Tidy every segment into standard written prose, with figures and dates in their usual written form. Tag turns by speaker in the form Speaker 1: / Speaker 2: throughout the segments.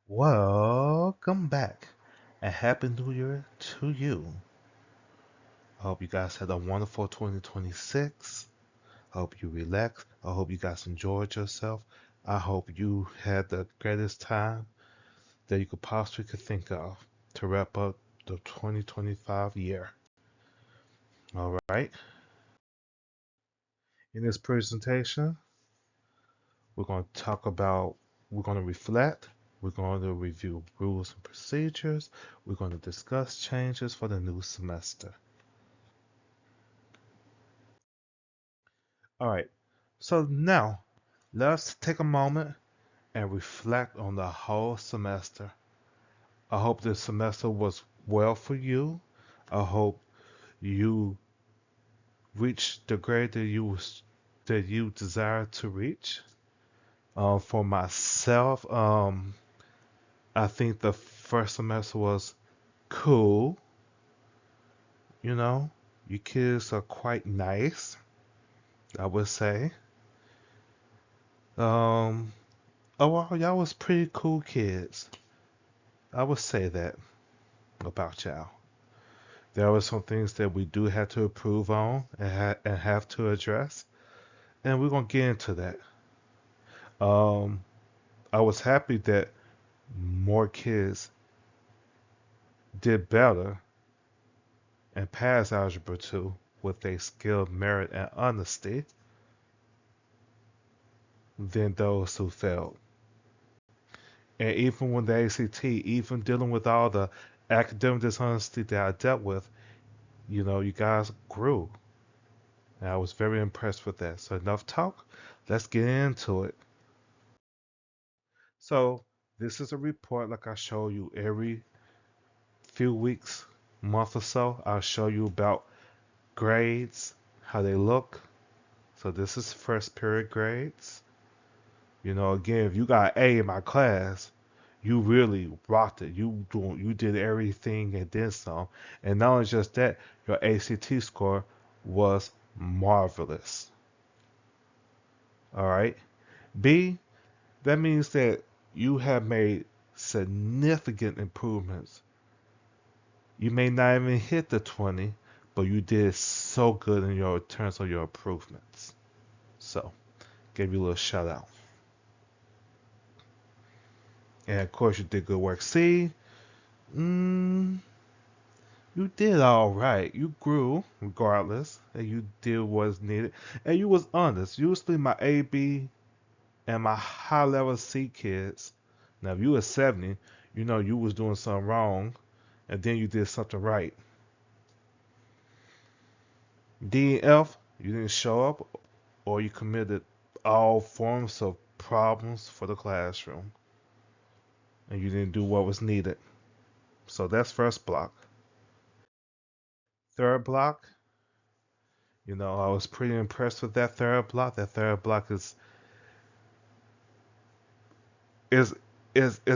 Speaker 1: Welcome back and Happy New Year to you. I hope you guys had a wonderful 2026. I hope you relaxed. I hope you guys enjoyed yourself. I hope you had the greatest time that you could possibly could think of to wrap up the 2025 year. All right. In this presentation, we're going to reflect, we're going to review rules and procedures, we're going to discuss changes for the new semester. All right, so now let's take a moment and reflect on the whole semester. I hope this semester was well for you. I hope you reached the grade that you desire to reach. For myself, I think the first semester was cool. You know, you kids are quite nice, I would say. Um, Overall, y'all was pretty cool kids. I would say that about y'all. There were some things that we do have to improve on and have to address, and we're gonna get into that. Um, I was happy that more kids did better and passed Algebra 2 with a skill, merit, and honesty than those who failed. And even when the ACT, even dealing with all the academic dishonesty that I dealt with, you guys grew. And I was very impressed with that. So enough talk. Let's get into it. So this is a report like I show you every few weeks, month or so. I'll show you about grades, how they look. So this is first period grades. Again, if you got A in my class, you really rocked it. You did everything and then some. And not only just that, your ACT score was marvelous. All right. B, that means that you have made significant improvements. You may not even hit the 20, but you did so good in your terms of your improvements. So, give you a little shout out. And of course, you did good work. C, mm, you did all right. You grew regardless, and you did what's needed, and you was honest. Usually, my A, B, and my high level C kids. Now, if you was 70, you know you was doing something wrong, and then you did something right. D and F, you didn't show up, or you committed all forms of problems for the classroom, and you didn't do what was needed. So that's first block. Third block, I was pretty impressed with that third block. That third block is is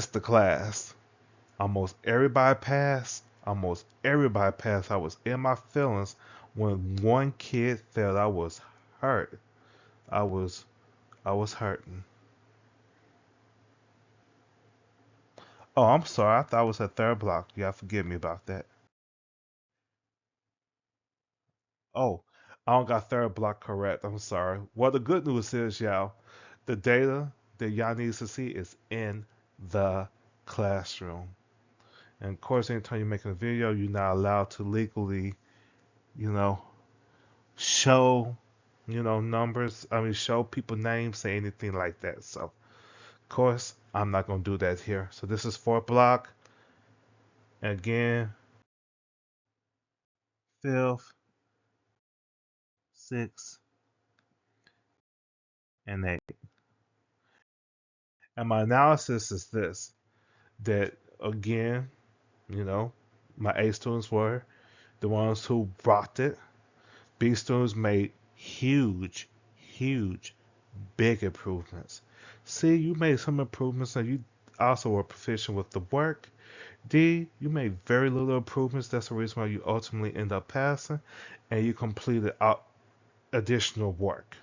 Speaker 1: the class. Almost everybody passed. Almost everybody passed. I was in my feelings when one kid failed. I was hurt. I was I was hurting. Oh, I'm sorry. I thought it was a third block. You gotta forgive me about that. Oh, I don't got third block correct. I'm sorry. Well, the good news is, y'all, the data that y'all need to see is in the classroom. And of course, anytime you're making a video, you're not allowed to legally, you know, show, numbers. I mean, show people names, say anything like that. So, of course, I'm not gonna do that here. So this is fourth block. Again, fifth, sixth, and eighth. And my analysis is this: that again, you know, my A students were the ones who rocked it. B students made huge, huge, big improvements. C, you made some improvements and you also were proficient with the work. D, you made very little improvements. That's the reason why you ultimately end up passing and you completed additional work.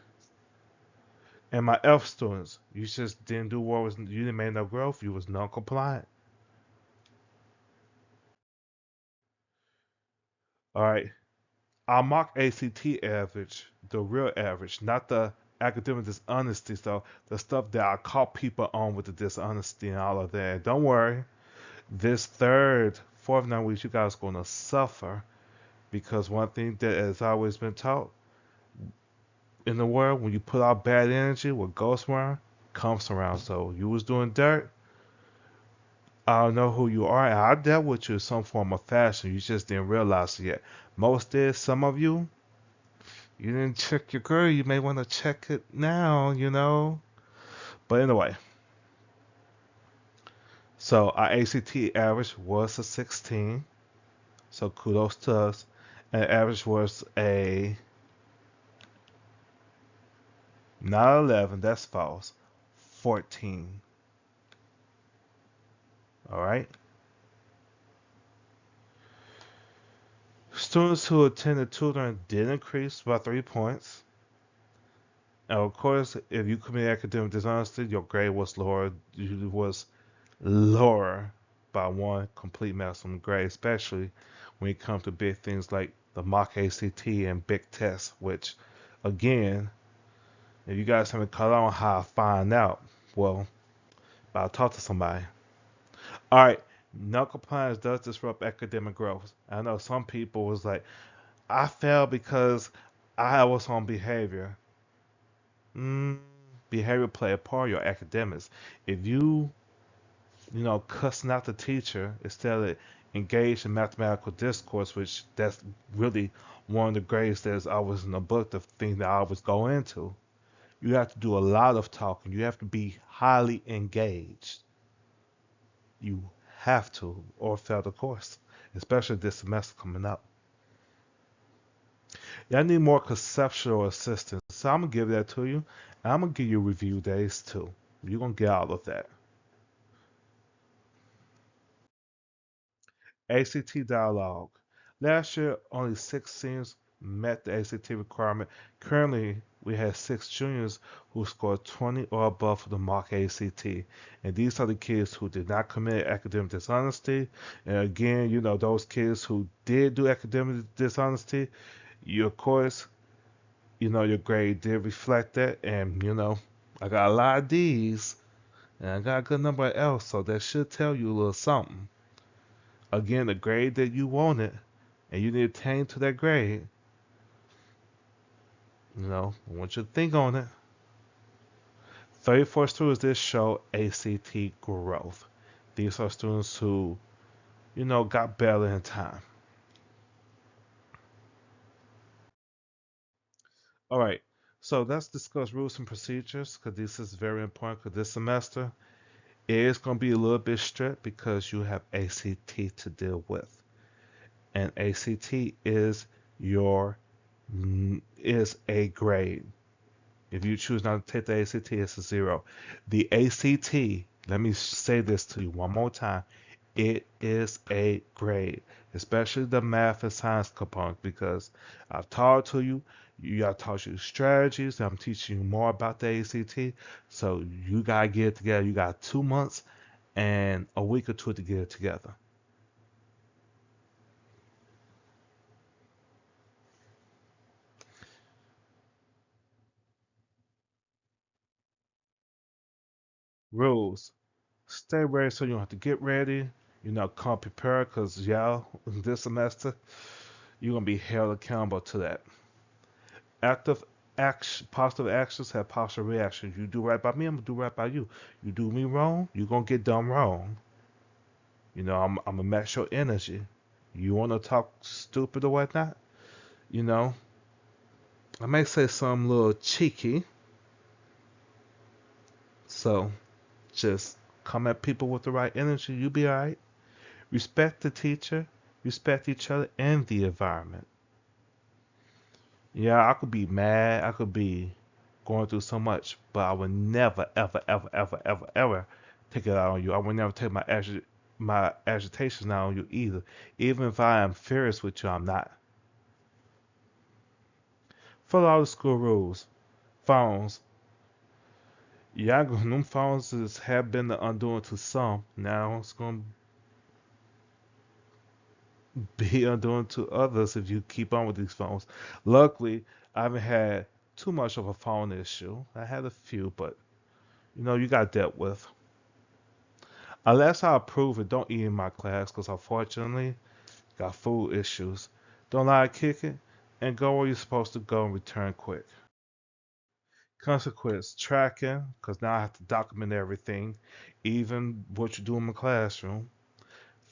Speaker 1: And my F students, you just didn't do what was, you didn't make no growth, you was non-compliant. All right. I'll mark ACT average, the real average, not the academic dishonesty. So the stuff that I caught people on with the dishonesty and all of that. Don't worry. This third, fourth 9 weeks, you guys are gonna suffer because one thing that has always been taught in the world, when you put out bad energy, what goes around comes around. So you was doing dirt. I don't know who you are, and I dealt with you in some form of fashion. You just didn't realize it yet. Most did. Some of you, you didn't check your girl. You may want to check it now. But anyway, so our ACT average was a 16. So kudos to us. And average was a not 11. That's false. 14. All right. Students who attended tutoring did increase by 3 points. Now, of course, if you committed academic dishonesty, your grade was lower. You was lower by one complete maximum grade, especially when it comes to big things like the mock ACT and big tests, which, again, if you guys haven't caught on how I find out, well, I'll talk to somebody. All right, non-compliance does disrupt academic growth. I know some people was like, I failed because I was on behavior. Mm, behavior play a part in your academics. If you cussing out the teacher instead of engaged in mathematical discourse, which that's really one of the grades that's always in the book, the thing that I always go into. You have to do a lot of talking. You have to be highly engaged. You have to, or fail the course, especially this semester coming up. Yeah, I need more conceptual assistance, so I'm gonna give that to you. And I'm gonna give you review days too. You're gonna get all of that. ACT dialogue. Last year, only 6 seniors met the ACT requirement. Currently, we have 6 juniors who scored 20 or above for the mock ACT. And these are the kids who did not commit academic dishonesty. And again, those kids who did do academic dishonesty, you, of course, your grade did reflect that. And, I got a lot of D's and I got a good number of L's, so that should tell you a little something. Again, the grade that you wanted, and you need to attain to that grade, I want you to think on it. 34 students did show ACT growth. These are students who, got better in time. All right, so let's discuss rules and procedures because this is very important because this semester it is going to be a little bit strict because you have ACT to deal with. And ACT is your is a grade. If you choose not to take the ACT, it's a 0. The ACT, let me say this to you one more time. It is a grade, especially the math and science component, because I've taught to you, I've taught you strategies, I'm teaching you more about the ACT. So you gotta get it together. You got 2 months and a week or two to get it together. Rules. Stay ready so you don't have to get ready. Come prepared because, yeah, this semester you're going to be held accountable to that. Active action, positive actions have positive reactions. You do right by me, I'm going to do right by you. You do me wrong, you're going to get done wrong. I'm going to match your energy. You want to talk stupid or whatnot? You know, I may say something a little cheeky. So just come at people with the right energy. You'll be all right. Respect the teacher, respect each other and the environment. Yeah, I could be mad, I could be going through so much, but I would never, ever, ever, ever, ever, ever take it out on you. I would never take my agitations out on you either. Even if I am furious with you, I'm not. Follow all the school rules. Phones. Yeah, them phones have been the undoing to some. Now it's gonna be undoing to others if you keep on with these phones. Luckily, I haven't had too much of a phone issue. I had a few, but you got dealt with. Unless I approve it, don't eat in my class because unfortunately, got food issues. Don't lie, kick it, and go where you're supposed to go and return quick. Consequence tracking, because now I have to document everything, even what you do in my classroom.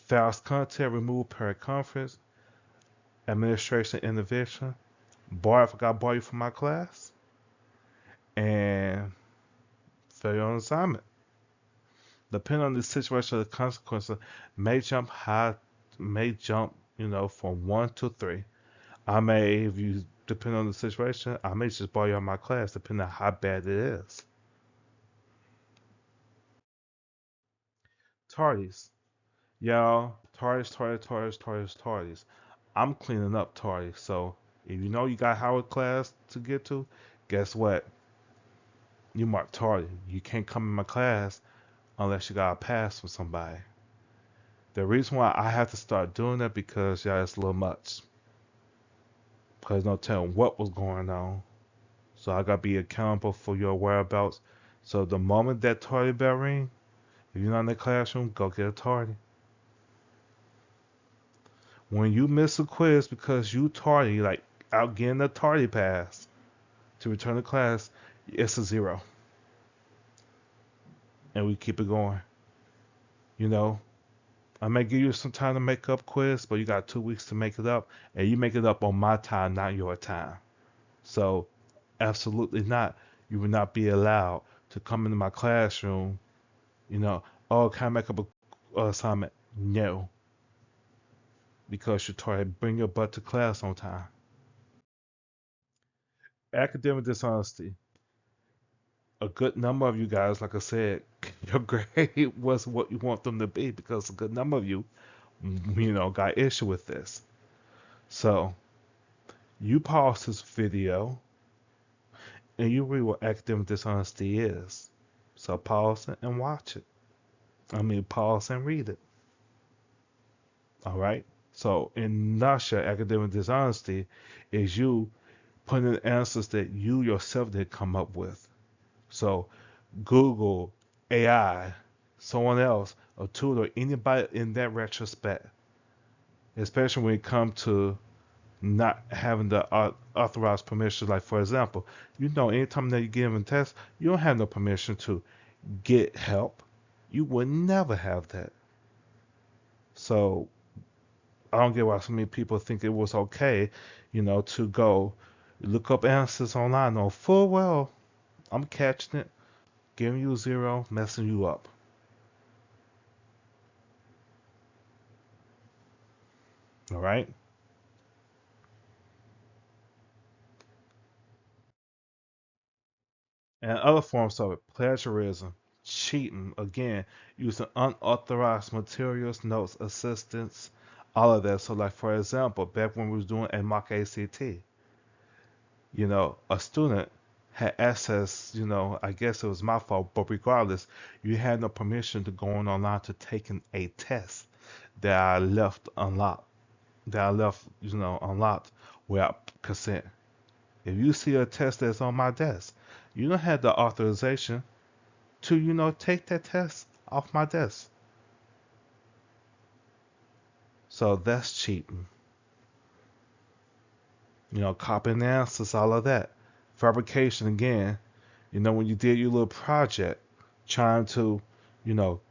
Speaker 1: Fast content remove per conference. Administration intervention. Borrow if I got to borrow you from my class. And failure on assignment. Depending on the situation, the consequences may jump high, may jump, from 1 to 3. I may, if you depend on the situation, I may just borrow you on my class, depending on how bad it is. Tardies. Y'all, tardies. I'm cleaning up tardies. So if you know you got Howard class to get to, guess what? You mark tardy. You can't come in my class unless you got a pass from somebody. The reason why I have to start doing that because y'all it's a little much. Because no telling what was going on. So I gotta be accountable for your whereabouts. So the moment that tardy bell ring, if you're not in the classroom, go get a tardy. When you miss a quiz because you tardy, like out getting a tardy pass to return to class, it's a 0. And we keep it going. You know, I may give you some time to make up quiz, but you got 2 weeks to make it up, and you make it up on my time, not your time. So, absolutely not. You will not be allowed to come into my classroom. You know, oh, can I make up a assignment? No, because you're trying to bring your butt to class on time. Academic dishonesty. A good number of you guys, like I said, your grade was what you want them to be because a good number of you, got issue with this. So you pause this video and you read what academic dishonesty is. So pause it and watch it. I mean, pause and read it. All right. So in nutshell, academic dishonesty is you putting in answers that you yourself did come up with. So Google, AI, someone else, a tutor, anybody in that retrospect, especially when it comes to not having the authorized permission. Like for example, anytime that you give them a test, you don't have no permission to get help. You would never have that. So I don't get why so many people think it was okay, to go look up answers online. No, full well, I'm catching it, giving you a 0, messing you up. All right. And other forms of it, plagiarism, cheating, again, using unauthorized materials, notes, assistance, all of that. So, like for example, back when we was doing a mock ACT, a student had access, I guess it was my fault, but regardless, you had no permission to go on online to taking a test that I left unlocked, unlocked without consent. If you see a test that's on my desk, you don't have the authorization to, take that test off my desk. So that's cheating. Copying answers, all of that. Fabrication again, when you did your little project, trying to,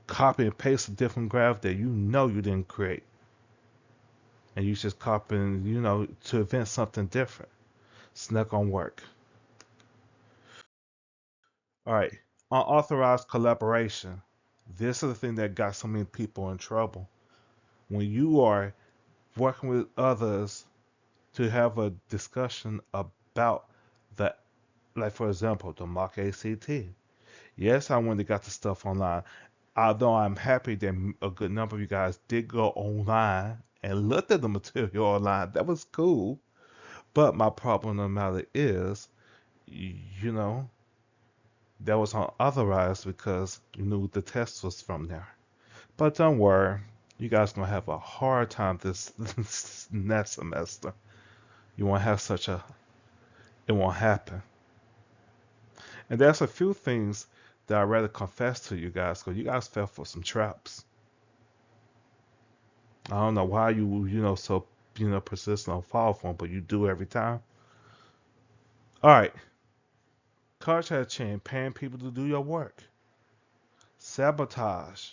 Speaker 1: copy and paste a different graph that you didn't create. And you just copying, to invent something different. It's not gonna work. All right. Unauthorized collaboration. This is the thing that got so many people in trouble. When you are working with others to have a discussion about the, like for example, the mock ACT. Yes, I went and got the stuff online. Although I'm happy that a good number of you guys did go online and looked at the material online. That was cool. But my problem no matter is, you know, that was unauthorized because you knew the test was from there. But don't worry, you guys gonna have a hard time this next semester. You won't have such a, it won't happen. And there's a few things that I'd rather confess to you guys because you guys fell for some traps. I don't know why so persistent on fall for them, but you do every time. All right, college has changed, paying people to do your work, sabotage,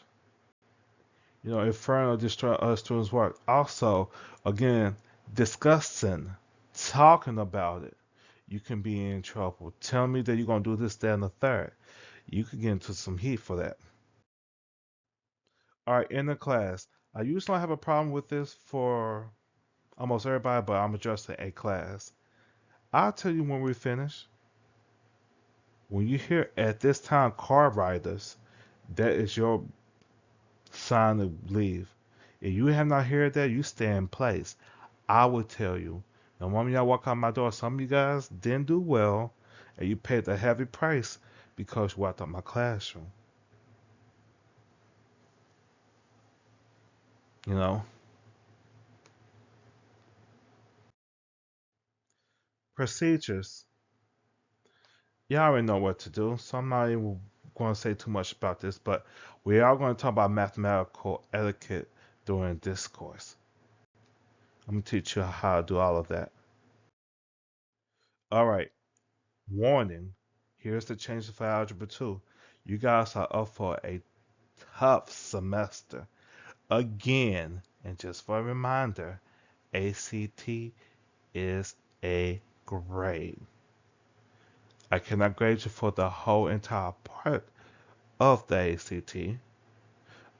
Speaker 1: inferno destroy other students' work. Also, again, discussing, talking about it. You can be in trouble. Tell me that you're gonna do this, that, and the third. You could get into some heat for that. All right, in the class, I usually don't have a problem with this for almost everybody, but I'm addressing a class. I'll tell you when we finish. When you hear at this time car riders, that is your sign to leave. If you have not heard that, you stay in place. I will tell you. The moment y'all walk out my door, some of you guys didn't do well, and you paid a heavy price because you walked out my classroom. You know, procedures. Y'all already know what to do, so I'm not even going to say too much about this, but we are going to talk about mathematical etiquette during this course. I'm going to teach you how to do all of that. All right, warning. Here's the change for Algebra 2. You guys are up for a tough semester. Again, and just for a reminder, ACT is a grade. I cannot grade you for the whole entire part of the ACT,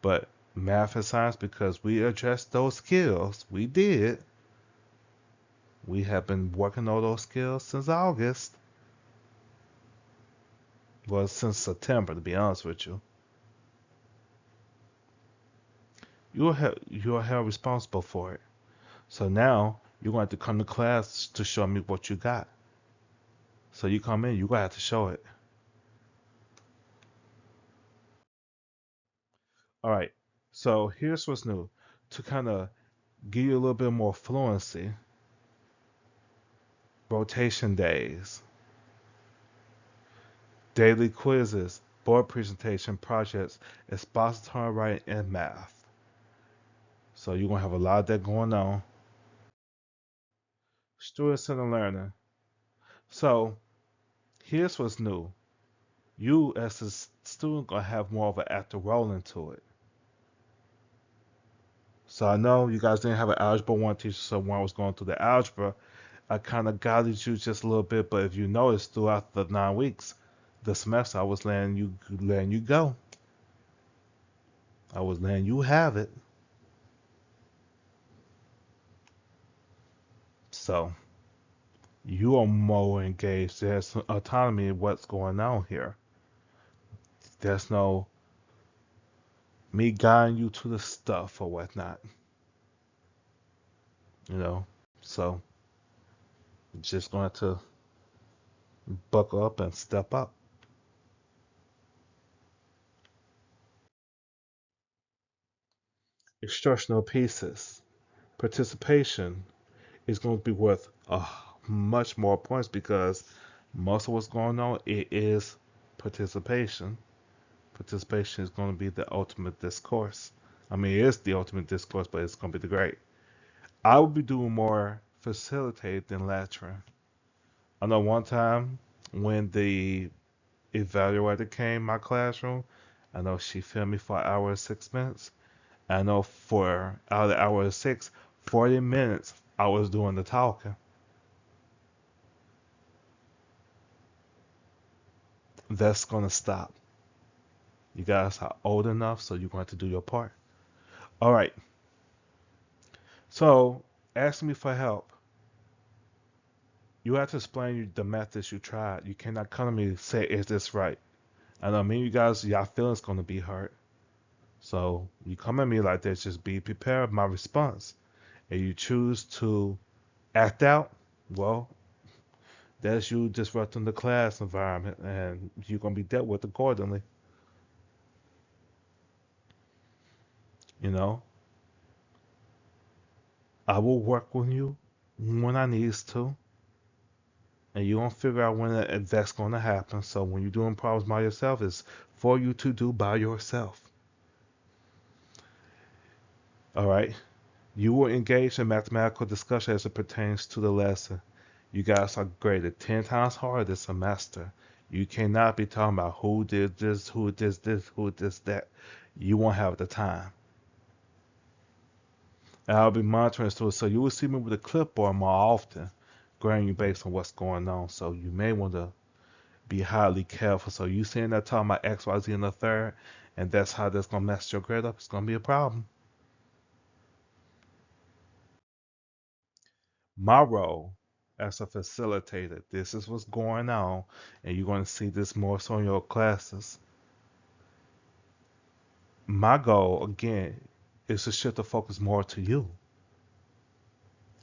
Speaker 1: but math and science, because we addressed those skills, we did. We have been working on those skills since August. Well, since September, to be honest with you. You're held responsible for it. So now you're going to have to come to class to show me what you got. So you come in, you're going to have to show it. All right. So here's what's new. To kind of give you a little bit more fluency, rotation days, daily quizzes, board presentation projects, expository writing, and math. So you're going to have a lot of that going on. Students and learning. So here's what's new. You as a student going to have more of an active role into it. So I know you guys didn't have an Algebra 1 teacher, so when I was going through the algebra, I kind of guided you just a little bit, but if you notice throughout the 9 weeks, the semester, I was letting you go. I was letting you have it. So you are more engaged. There's autonomy in what's going on here. There's no me guiding you to the stuff or whatnot. You know, so just going to buckle up and step up. Instructional pieces. Participation is going to be worth much more points because most of what's going on it is participation. Participation is going to be the ultimate discourse. I mean, it is the ultimate discourse, but it's going to be the great. I will be doing more facilitate than lecturing. I know one time when the evaluator came in my classroom, I know she filmed me for an hour and 6 minutes. I know for out of the hour and six, 40 minutes I was doing the talking. That's gonna stop. You guys are old enough, so you're going to do your part. All right. So ask me for help. You have to explain the methods you tried. You cannot come to me and say, "Is this right?" And I mean, you guys, y'all feelings gonna be hurt. So you come at me like this, just be prepared with my response. And you choose to act out, well, That's you disrupting the class environment, and you're gonna be dealt with accordingly. You know, I will work with you when I needs to, and you gonna figure out when that's gonna happen. So when you're doing problems by yourself, it's for you to do by yourself. All right. You will engage in mathematical discussion as it pertains to the lesson. You guys are graded 10 times harder this semester. You cannot be talking about who did this, who did that. You won't have the time. And I'll be monitoring this, so you will see me with a clipboard more often, grading you based on what's going on. So you may want to be highly careful. So you seeing that talking about X, Y, Z in the third, and that's how that's gonna mess your grade up. It's gonna be a problem. My role as a facilitator, this is what's going on, and you're going to see this more so in your classes. My goal, again, is to shift the focus more to you.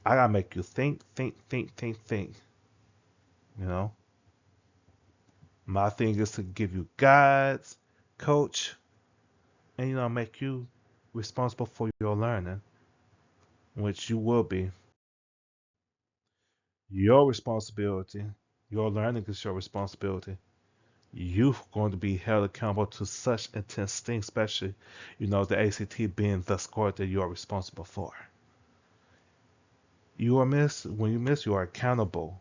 Speaker 1: I gotta make you think, think, think, think, think. You know, my thing is to give you guides, coach, and make you responsible for your learning, which you will be. Your responsibility, your learning is your responsibility. You're going to be held accountable to such intense things, especially, the ACT being the score that you are responsible for. When you miss, you are accountable.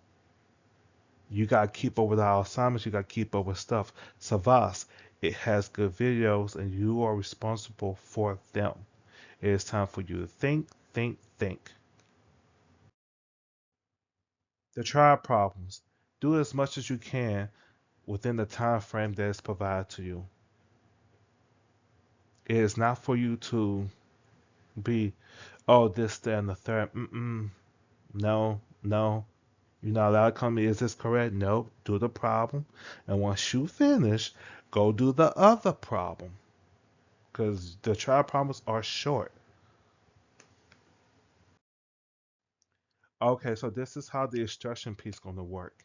Speaker 1: You got to keep up with our assignments, you got to keep up with stuff. Savas, it has good videos, and you are responsible for them. It is time for you to think, think, think. The triad problems. Do as much as you can within the time frame that is provided to you. It is not for you to be, oh, this, that, and the third. No, no. You're not allowed to come in. Is this correct? No. Do the problem. And once you finish, go do the other problem. Because the trial problems are short. Okay, so this is how the instruction piece is going to work.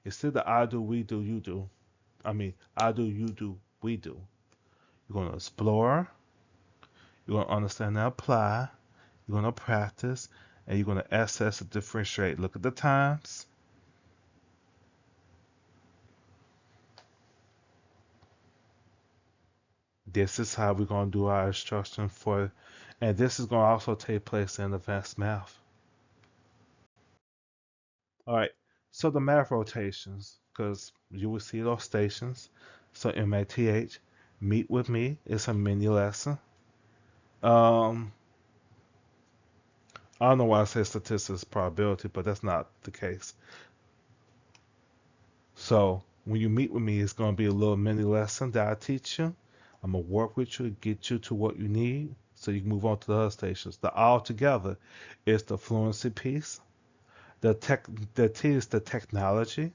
Speaker 1: Instead of I do, we do, you do. I do, you do, we do. You're going to explore. You're going to understand and apply. You're going to practice. And you're going to assess and differentiate. Look at the times. This is how we're going to do our instruction for, and this is going to also take place in advanced math. All right, so the math rotations, because you will see those stations. So MATH, meet with me, it's a mini lesson. Um, I don't know why I say statistics probability, but that's not the case. So when you meet with me, it's going to be a little mini lesson that I teach you. I'm going to work with you, get you to what you need so you can move on to the other stations. The all together is the fluency piece. The T is the technology,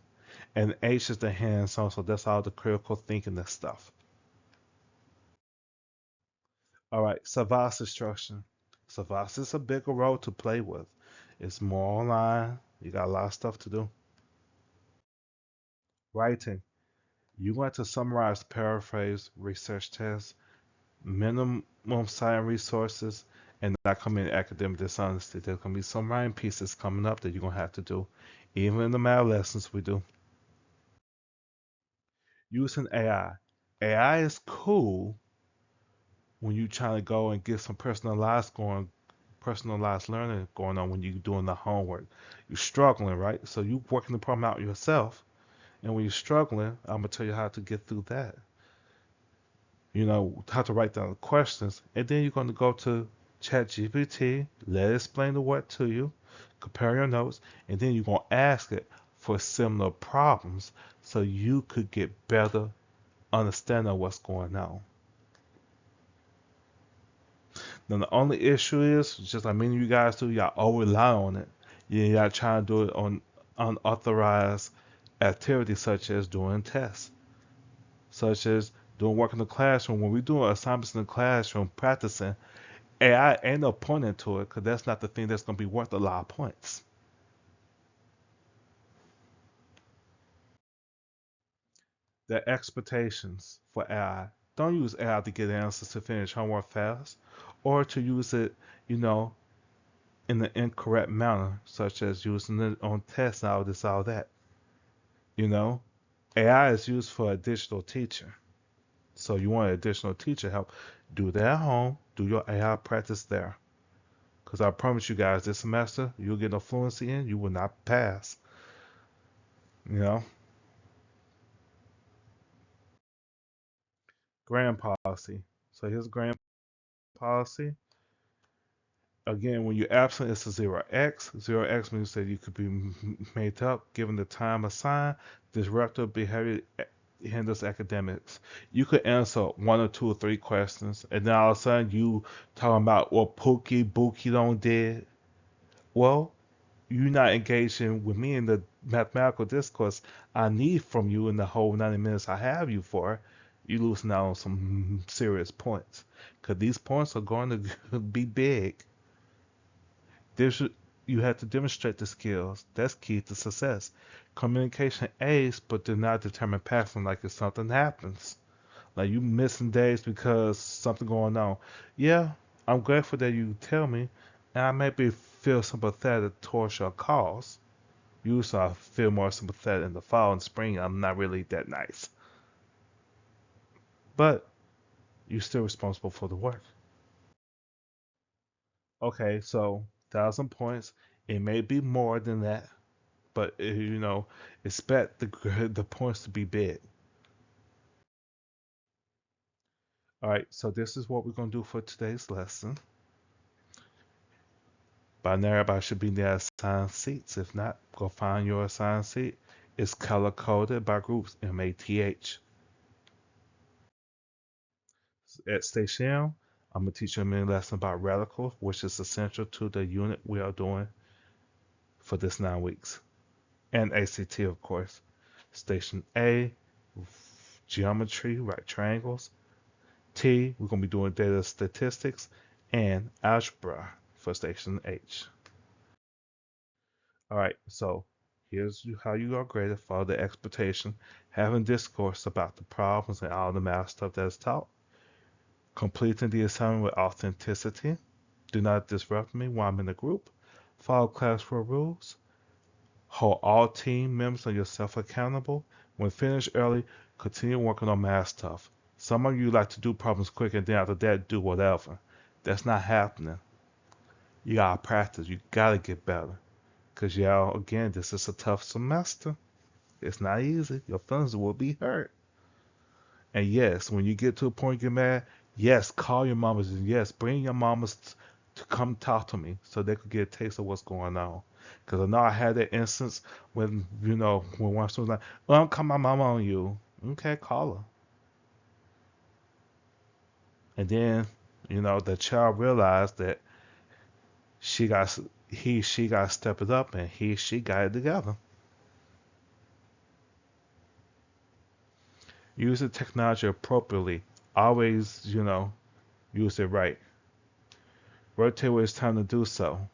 Speaker 1: and H is the hands-on. So that's all the critical thinking and stuff. All right, Savas instruction. Savas is a bigger role to play with. It's more online. You got a lot of stuff to do. Writing. You want to summarize, paraphrase, research tests, minimum science resources, and not come in academic dishonesty. There's going to be some writing pieces coming up that you're going to have to do. Even in the math lessons we do. Using AI. AI is cool when you're trying to go and get some personalized learning going on when you're doing the homework. You're struggling, right? So you're working the problem out yourself. And when you're struggling, I'm gonna tell you how to get through that. How to write down the questions, and then you're going to go to ChatGPT, let it explain the what to you, compare your notes, and then you're going to ask it for similar problems so you could get better understanding of what's going on. Now the only issue is, just like many of you guys do, y'all over rely on it. Y'all trying to do it on unauthorized activities such as doing tests, such as doing work in the classroom. When we do assignments in the classroom, practicing, AI ain't no point into it because that's not the thing that's going to be worth a lot of points. The expectations for AI. Don't use AI to get answers to finish homework fast or to use it, you know, in the incorrect manner, such as using it on tests and all this, all that. You know, AI is used for a digital teacher. So you want an additional teacher help, do that at home, do your AI practice there. Because I promise you guys, this semester, you'll get no fluency in, you will not pass. You know, grand policy. So here's grand policy. Again, when you're absent, it's a 0x. 0x means that you could be made up given the time assigned. Disruptive behavior hinders academics. You could answer one or two or three questions, and then all of a sudden you talking about what Pookie Bookie don't did. Well, you're not engaging with me in the mathematical discourse I need from you in the whole 90 minutes I have you for. You losing out on some serious points, because these points are going to be big. There's, you have to demonstrate the skills. That's key to success. Communication aids, but do not determine passing like if something happens. Like you missing days because something going on. Yeah, I'm grateful that you tell me, and I maybe feel sympathetic towards your cause. Usually I feel more sympathetic in the fall and spring. I'm not really that nice. But you're still responsible for the work. Okay, so 1,000 points. It may be more than that, but expect the points to be big. All right, so this is what we're gonna do for today's lesson. By now, everybody should be near assigned seats. If not, go find your assigned seat. It's color coded by groups, MATH. At Station, I'm gonna teach you a mini lesson about radicals, which is essential to the unit we are doing for this 9 weeks, and ACT, of course. Station A, geometry, right triangles. T, we're going to be doing data statistics and algebra for station H. All right, so here's how you are graded. Follow the expectation. Having discourse about the problems and all the math stuff that is taught. Completing the assignment with authenticity. Do not disrupt me while I'm in the group. Follow classroom rules. Hold all team members and yourself accountable. When finished early, continue working on math stuff. Some of you like to do problems quick and then after that do whatever. That's not happening. You gotta practice. You gotta get better. Cause y'all, again, this is a tough semester. It's not easy. Your feelings will be hurt. And yes, when you get to a point you get mad, yes, call your mamas and yes, bring your mamas to come talk to me so they could get a taste of what's going on. Because I know I had that instance when, when one student was like, well, I'm calling my mama on you. Okay, call her. And then, the child realized that she got, she got to step it up and she got it together. Use the technology appropriately. Always, use it right. Rotate when it's time to do so.